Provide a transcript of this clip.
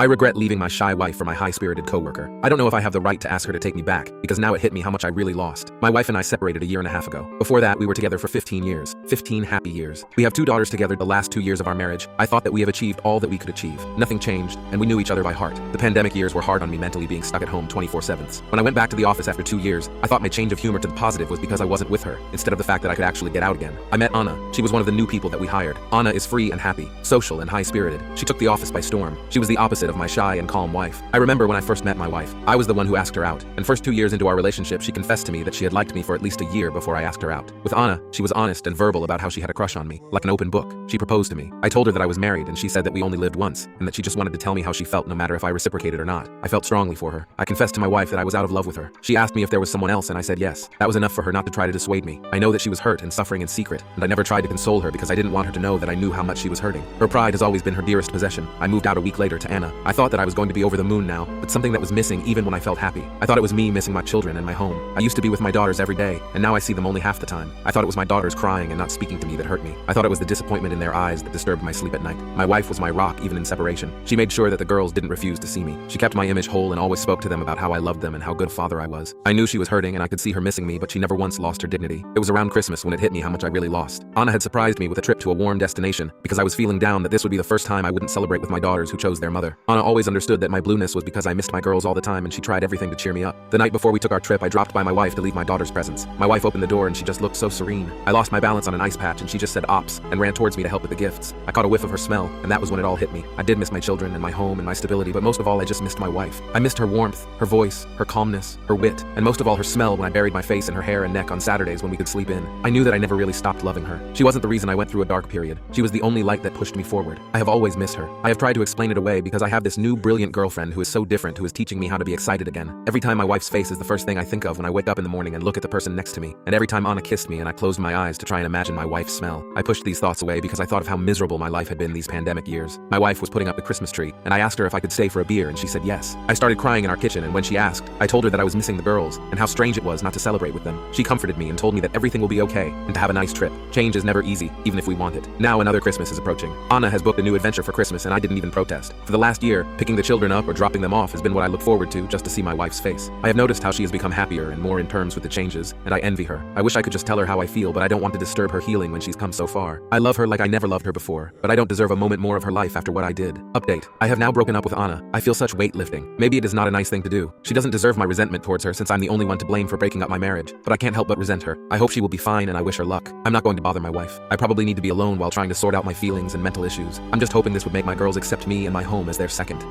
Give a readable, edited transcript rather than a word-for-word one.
I regret leaving my shy wife for my high-spirited coworker. I don't know if I have the right to ask her to take me back, because now it hit me how much I really lost. My wife and I separated a year and a half ago. Before that, we were together for 15 years. 15 happy years. We have 2 daughters together. The last 2 years of our marriage, I thought that we have achieved all that we could achieve. Nothing changed, and we knew each other by heart. The pandemic years were hard on me mentally, being stuck at home 24/7. When I went back to the office after 2 years, I thought my change of humor to the positive was because I wasn't with her, instead of the fact that I could actually get out again. I met Anna. She was one of the new people that we hired. Anna is free and happy, social and high-spirited. She took the office by storm. She was the opposite of my shy and calm wife. I remember when I first met my wife, I was the one who asked her out, and first 2 years into our relationship, she confessed to me that she had liked me for at least a year before I asked her out. With Anna, she was honest and verbal about how she had a crush on me, like an open book. She proposed to me. I told her that I was married, and she said that we only lived once, and that she just wanted to tell me how she felt no matter if I reciprocated or not. I felt strongly for her. I confessed to my wife that I was out of love with her. She asked me if there was someone else, and I said yes. That was enough for her not to try to dissuade me. I know that she was hurt and suffering in secret, and I never tried to console her because I didn't want her to know that I knew how much she was hurting. Her pride has always been her dearest possession. I moved out a week later to Anna. I thought that I was going to be over the moon now, but something that was missing even when I felt happy. I thought it was me missing my children and my home. I used to be with my daughters every day, and now I see them only half the time. I thought it was my daughters crying and not speaking to me that hurt me. I thought it was the disappointment in their eyes that disturbed my sleep at night. My wife was my rock even in separation. She made sure that the girls didn't refuse to see me. She kept my image whole and always spoke to them about how I loved them and how good a father I was. I knew she was hurting and I could see her missing me, but she never once lost her dignity. It was around Christmas when it hit me how much I really lost. Anna had surprised me with a trip to a warm destination because I was feeling down that this would be the first time I wouldn't celebrate with my daughters who chose their mother. Anna always understood that my blueness was because I missed my girls all the time, and she tried everything to cheer me up. The night before we took our trip, I dropped by my wife to leave my daughter's presents. My wife opened the door and she just looked so serene. I lost my balance on an ice patch and she just said ops and ran towards me to help with the gifts. I caught a whiff of her smell, and that was when it all hit me. I did miss my children and my home and my stability, but most of all I just missed my wife. I missed her warmth, her voice, her calmness, her wit, and most of all her smell when I buried my face in her hair and neck on Saturdays when we could sleep in. I knew that I never really stopped loving her. She wasn't the reason I went through a dark period. She was the only light that pushed me forward. I have always missed her. I have tried to explain it away because I have this new brilliant girlfriend who is so different, who is teaching me how to be excited again. Every time my wife's face is the first thing I think of when I wake up in the morning and look at the person next to me. And every time Anna kissed me and I closed my eyes to try and imagine my wife's smell, I pushed these thoughts away because I thought of how miserable my life had been these pandemic years. My wife was putting up the Christmas tree, and I asked her if I could stay for a beer, and she said yes. I started crying in our kitchen, and when she asked, I told her that I was missing the girls and how strange it was not to celebrate with them. She comforted me and told me that everything will be okay and to have a nice trip. Change is never easy, even if we want it. Now another Christmas is approaching. Anna has booked a new adventure for Christmas, and I didn't even protest. For the last year, picking the children up or dropping them off has been what I look forward to just to see my wife's face. I have noticed how she has become happier and more in terms with the changes, and I envy her. I wish I could just tell her how I feel, but I don't want to disturb her healing when she's come so far. I love her like I never loved her before, but I don't deserve a moment more of her life after what I did. Update. I have now broken up with Anna. I feel such weight lifting. Maybe it is not a nice thing to do. She doesn't deserve my resentment towards her since I'm the only one to blame for breaking up my marriage, but I can't help but resent her. I hope she will be fine and I wish her luck. I'm not going to bother my wife. I probably need to be alone while trying to sort out my feelings and mental issues. I'm just hoping this would make my girls accept me and my home as their second.